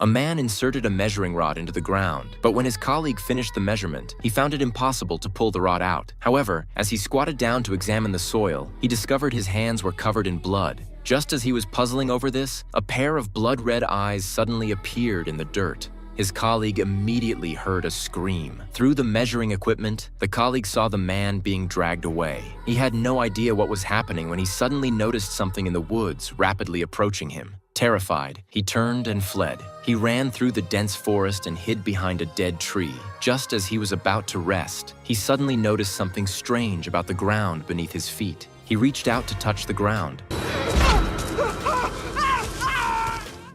A man inserted a measuring rod into the ground, but when his colleague finished the measurement, he found it impossible to pull the rod out. However, as he squatted down to examine the soil, he discovered his hands were covered in blood. Just as he was puzzling over this, a pair of blood-red eyes suddenly appeared in the dirt. His colleague immediately heard a scream. Through the measuring equipment, the colleague saw the man being dragged away. He had no idea what was happening when he suddenly noticed something in the woods rapidly approaching him. Terrified, he turned and fled. He ran through the dense forest and hid behind a dead tree. Just as he was about to rest, he suddenly noticed something strange about the ground beneath his feet. He reached out to touch the ground.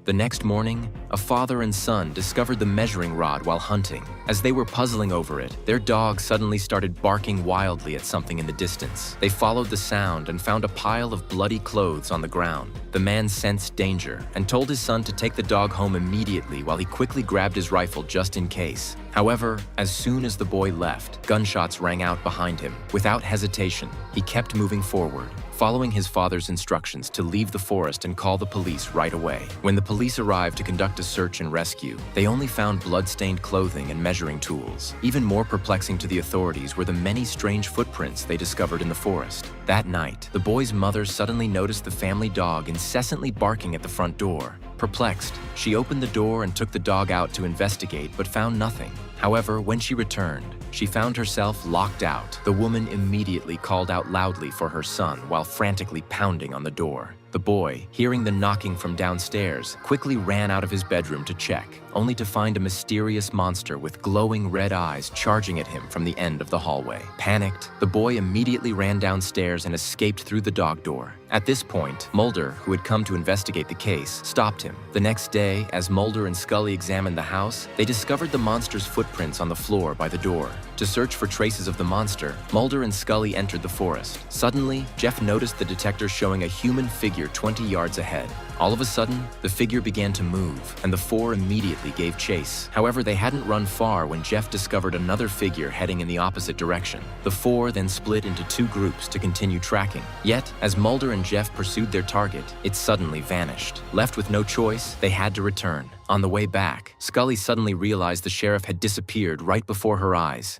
The next morning, a father and son discovered the measuring rod while hunting. As they were puzzling over it, their dog suddenly started barking wildly at something in the distance. They followed the sound and found a pile of bloody clothes on the ground. The man sensed danger and told his son to take the dog home immediately while he quickly grabbed his rifle just in case. However, as soon as the boy left, gunshots rang out behind him. Without hesitation, he kept moving forward, following his father's instructions to leave the forest and call the police right away. When the police arrived to conduct a search and rescue, they only found blood-stained clothing and measuring tools. Even more perplexing to the authorities were the many strange footprints they discovered in the forest. That night, the boy's mother suddenly noticed the family dog incessantly barking at the front door. Perplexed, she opened the door and took the dog out to investigate but found nothing. However, when she returned, she found herself locked out. The woman immediately called out loudly for her son while frantically pounding on the door. The boy, hearing the knocking from downstairs, quickly ran out of his bedroom to check, only to find a mysterious monster with glowing red eyes charging at him from the end of the hallway. Panicked, the boy immediately ran downstairs and escaped through the dog door. At this point, Mulder, who had come to investigate the case, stopped him. The next day, as Mulder and Scully examined the house, they discovered the monster's footprints on the floor by the door. To search for traces of the monster, Mulder and Scully entered the forest. Suddenly, Jeff noticed the detector showing a human figure 20 yards ahead. All of a sudden, the figure began to move, and the four immediately gave chase. However, they hadn't run far when Jeff discovered another figure heading in the opposite direction. The four then split into two groups to continue tracking. Yet, as Mulder and Jeff pursued their target, it suddenly vanished. Left with no choice, they had to return. On the way back, Scully suddenly realized the sheriff had disappeared right before her eyes.